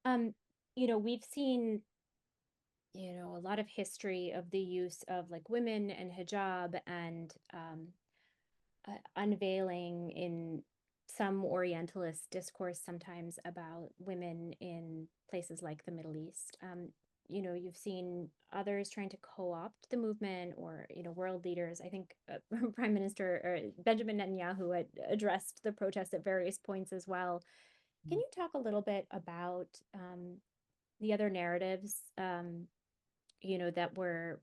Um, we've seen, a lot of history of the use of like women and hijab and unveiling in some Orientalist discourse sometimes about women in places like the Middle East. You've seen others trying to co-opt the movement or, world leaders. I think Prime Minister Benjamin Netanyahu had addressed the protests at various points as well. Can you talk a little bit about the other narratives, that were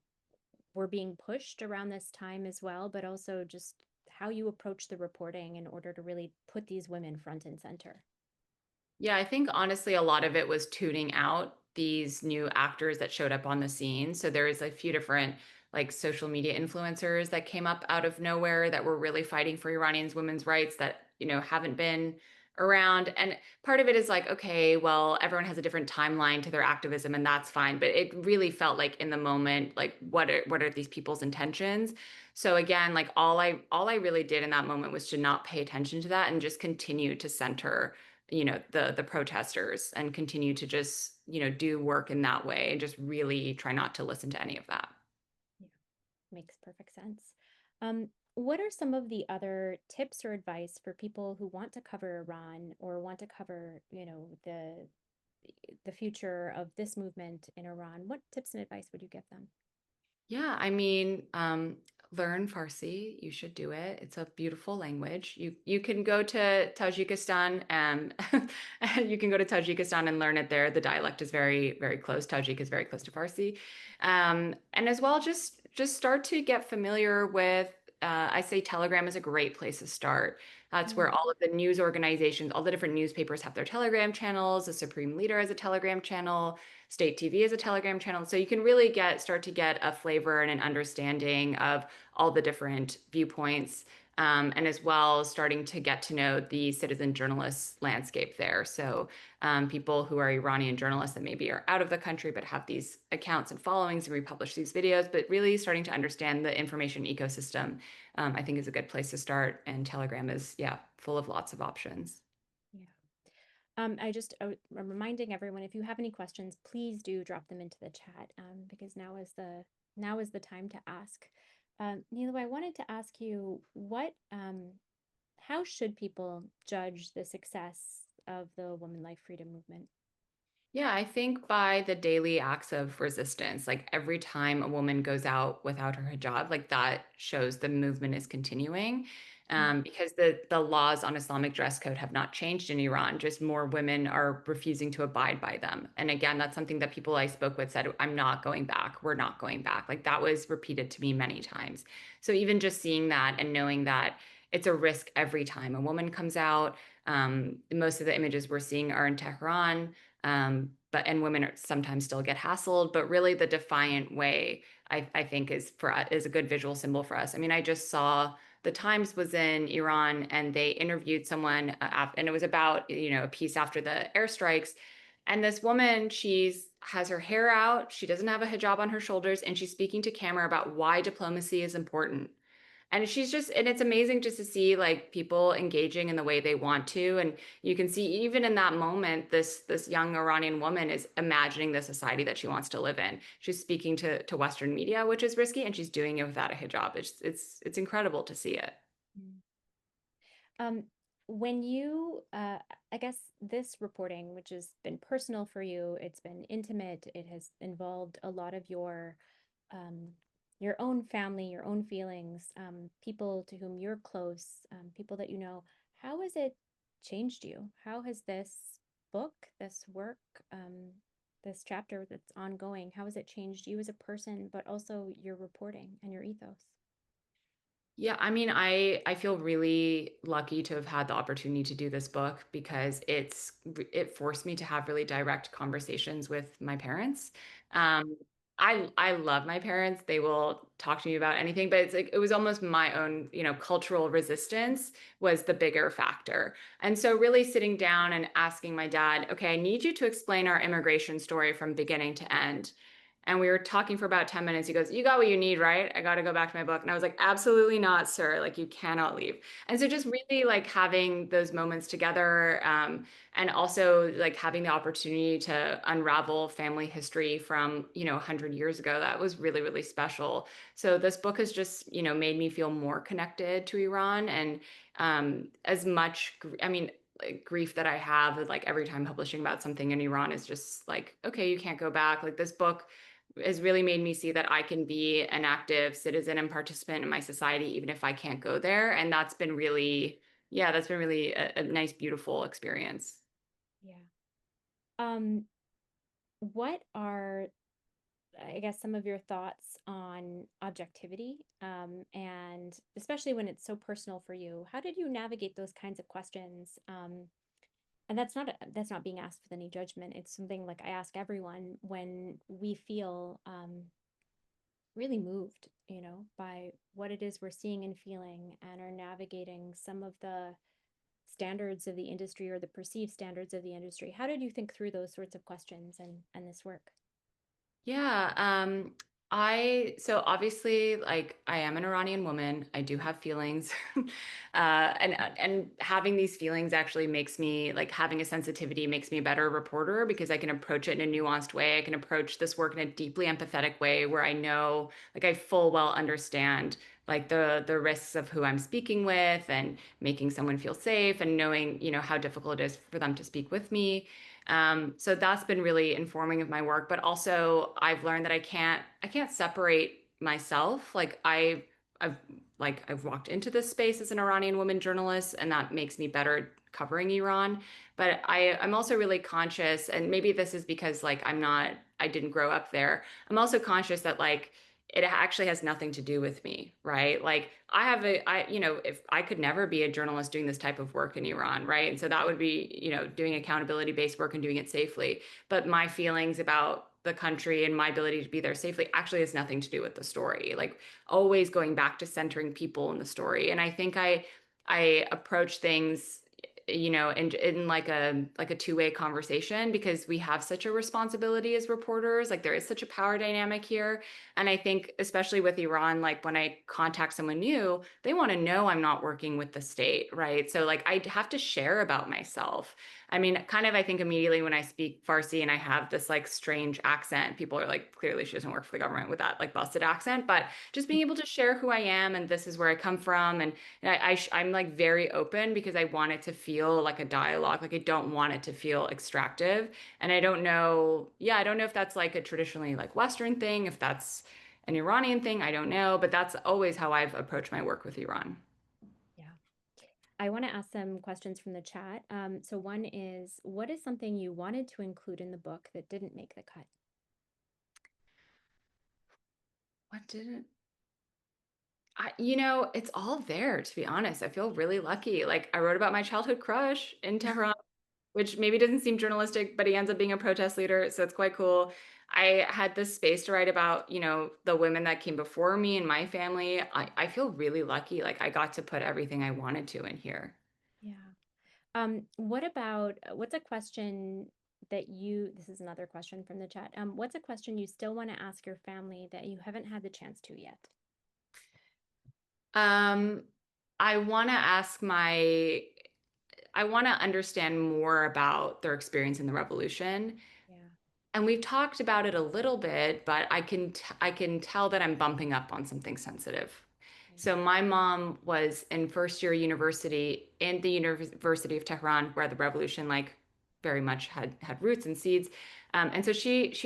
being pushed around this time as well, but also just how you approach the reporting in order to really put these women front and center? Yeah, I think honestly, a lot of it was tuning out these new actors that showed up on the scene. So there is a few different like social media influencers that came up out of nowhere that were really fighting for Iranians' women's rights that, haven't been around. And part of it is like, okay, well, everyone has a different timeline to their activism and that's fine. But it really felt like in the moment, like what are these people's intentions? So again, like all I really did in that moment was to not pay attention to that and just continue to center the protesters and continue to just do work in that way and just really try not to listen to any of that. Yeah, makes perfect sense. What are some of the other tips or advice for people who want to cover Iran or want to cover, the future of this movement in Iran? What tips and advice would you give them? Yeah, I mean, learn Farsi. You should do it. It's a beautiful language. You can go to Tajikistan and you can go to Tajikistan and learn it there. The dialect is very, very close. Tajik is very close to Farsi. And as well, just start to get familiar with. I say Telegram is a great place to start. That's where Mm, all of the news organizations, all the different newspapers have their Telegram channels. The Supreme Leader has a Telegram channel. State TV is a Telegram channel. So you can really start to get a flavor and an understanding of all the different viewpoints. And as well, starting to get to know the citizen journalist landscape there. So, people who are Iranian journalists that maybe are out of the country but have these accounts and followings and republish these videos, but really starting to understand the information ecosystem, I think is a good place to start. And Telegram is, yeah, full of lots of options. yeah. I'm reminding everyone, if you have any questions, please do drop them into the chat, because now is the time to ask. Neela, I wanted to ask you how should people judge the success of the Woman Life Freedom Movement? Yeah, I think by the daily acts of resistance, like every time a woman goes out without her hijab, like that shows the movement is continuing. Mm, Because the laws on Islamic dress code have not changed in Iran, just more women are refusing to abide by them. And again, that's something that people I spoke with said, I'm not going back. We're not going back. Like that was repeated to me many times. So even just seeing that and knowing that it's a risk every time a woman comes out. Most of the images we're seeing are in Tehran. But and women sometimes still get hassled, but really the defiant way I think is a good visual symbol for us. I mean, I just saw the Times was in Iran and they interviewed someone and it was about a piece after the airstrikes. And this woman, she's has her hair out, she doesn't have a hijab on her shoulders, and she's speaking to camera about why diplomacy is important. And it's amazing just to see like people engaging in the way they want to. And you can see even in that moment, this young Iranian woman is imagining the society that she wants to live in. She's speaking to Western media, which is risky, and she's doing it without a hijab. It's incredible to see it. mm. Um, when you, I guess this reporting, which has been personal for you, it's been intimate, it has involved a lot of um, your own family, your own feelings, people to whom you're close, people that you know. How has it changed you? How has this book, this work, this chapter that's ongoing, how has it changed you as a person, but also your reporting and your ethos? Yeah, I mean, I feel really lucky to have had the opportunity to do this book because it forced me to have really direct conversations with my parents. Um, I love my parents. They will talk to me about anything, but it's like it was almost my own, cultural resistance was the bigger factor. And so really sitting down and asking my dad, okay, I need you to explain our immigration story from beginning to end. And we were talking for about 10 minutes. He goes, "You got what you need, right? I got to go back to my book." And I was like, "Absolutely not, sir. Like, you cannot leave." And so just really like having those moments together, and also like having the opportunity to unravel family history from, 100 years ago, that was really, really special. So this book has just, made me feel more connected to Iran. And as much, I mean, like grief that I have, like every time publishing about something in Iran is just like, okay, you can't go back. Like this book has really made me see that I can be an active citizen and participant in my society, even if I can't go there. And that's been really, yeah, that's been really a nice, beautiful experience. Yeah. Um, what are, I guess, some of your thoughts on objectivity, and especially when it's so personal for you? How did you navigate those kinds of questions? And that's not being asked with any judgment. It's something like I ask everyone when we feel really moved, by what it is we're seeing and feeling, and are navigating some of the standards of the industry or the perceived standards of the industry. How did you think through those sorts of questions and this work? Yeah, so obviously, like, I am an Iranian woman. I do have feelings. And having these feelings actually makes me, like, having a sensitivity makes me a better reporter because I can approach it in a nuanced way. I can approach this work in a deeply empathetic way where I know, like, I full well understand like the risks of who I'm speaking with and making someone feel safe and knowing, how difficult it is for them to speak with me. So that's been really informing of my work, but also I've learned that I can't separate myself. I've I've walked into this space as an Iranian woman journalist, and that makes me better covering Iran. But I'm also really conscious, and maybe this is because like I didn't grow up there. I'm also conscious that like it actually has nothing to do with me, right? Like if I could never be a journalist doing this type of work in Iran, right? And so that would be, doing accountability based work and doing it safely. But my feelings about the country and my ability to be there safely actually has nothing to do with the story. Like always going back to centering people in the story. And I think I approach things in like a two-way conversation because we have such a responsibility as reporters. Like there is such a power dynamic here. And I think especially with Iran, like when I contact someone new, they want to know I'm not working with the state, right? So like I have to share about myself. I mean, kind of I think immediately when I speak Farsi and I have this like strange accent, people are like, clearly she doesn't work for the government with that like busted accent. But just being able to share who I am and this is where I come from, and I'm like very open because I want it to feel like a dialogue. Like I don't want it to feel extractive. And I don't know, yeah, I don't know if that's like a traditionally like Western thing, if that's an Iranian thing, I don't know, but that's always how I've approached my work with Iran. Yeah. I want to ask some questions from the chat. So one is, what is something you wanted to include in the book that didn't make the cut? What didn't it's all there, to be honest. I feel really lucky. Like I wrote about my childhood crush in Tehran, which maybe doesn't seem journalistic, but he ends up being a protest leader, so it's quite cool. I had this space to write about, the women that came before me and my family. I feel really lucky. Like I got to put everything I wanted to in here. Yeah. What's a question this is another question from the chat. What's a question you still want to ask your family that you haven't had the chance to yet? Um, I want to ask I want to understand more about their experience in the revolution. Yeah. And we've talked about it a little bit, but I can tell that I'm bumping up on something sensitive. Right. So my mom was in first year university in the University of Tehran, where the revolution like very much had roots and seeds. And so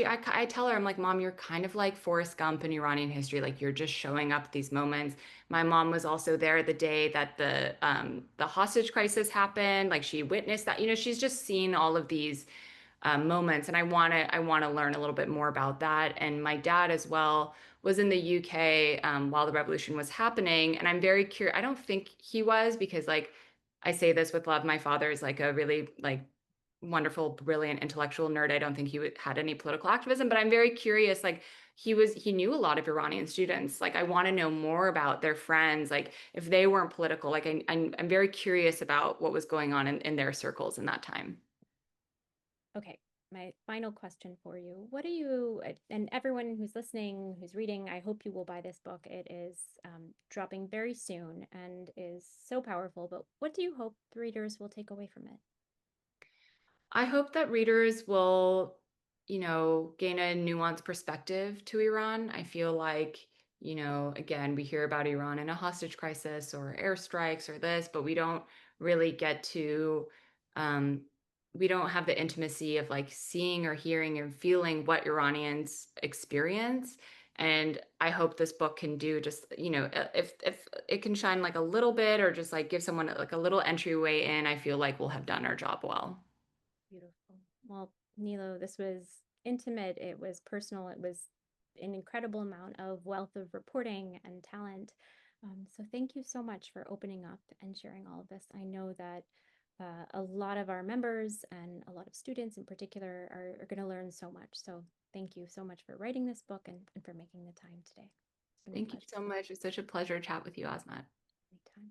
I tell her, I'm like, Mom, you're kind of like Forrest Gump in Iranian history. Like you're just showing up at these moments. My mom was also there the day that the hostage crisis happened. Like she witnessed that. She's just seen all of these moments, and I want to learn a little bit more about that. And my dad as well was in the UK while the revolution was happening, and I'm very curious. I don't think he was because like I say this with love. My father is like a really like wonderful, brilliant intellectual nerd. I don't think he had any political activism, but I'm very curious. Like he knew a lot of Iranian students. Like I want to know more about their friends. Like if they weren't political, like I'm very curious about what was going on in their circles in that time. Okay. my final question for you. What do you, and everyone who's listening, who's reading, I hope you will buy this book. It is dropping very soon and is so powerful. But what do you hope readers will take away from it? I hope that readers will, gain a nuanced perspective to Iran. I feel like, again, we hear about Iran in a hostage crisis or airstrikes or this, but we don't really get to, um, we don't have the intimacy of like seeing or hearing and feeling what Iranians experience. And I hope this book can do just, if it can shine like a little bit or just like give someone like a little entryway in, I feel like we'll have done our job well. Beautiful. Well, Nilo, this was intimate, it was personal, it was an incredible amount of wealth of reporting and talent. So thank you so much for opening up and sharing all of this. I know that a lot of our members and a lot of students in particular are going to learn so much. So thank you so much for writing this book and for making the time today. It's been a Thank you pleasure. so much. It's such a pleasure to chat with you, Asmat. Anytime.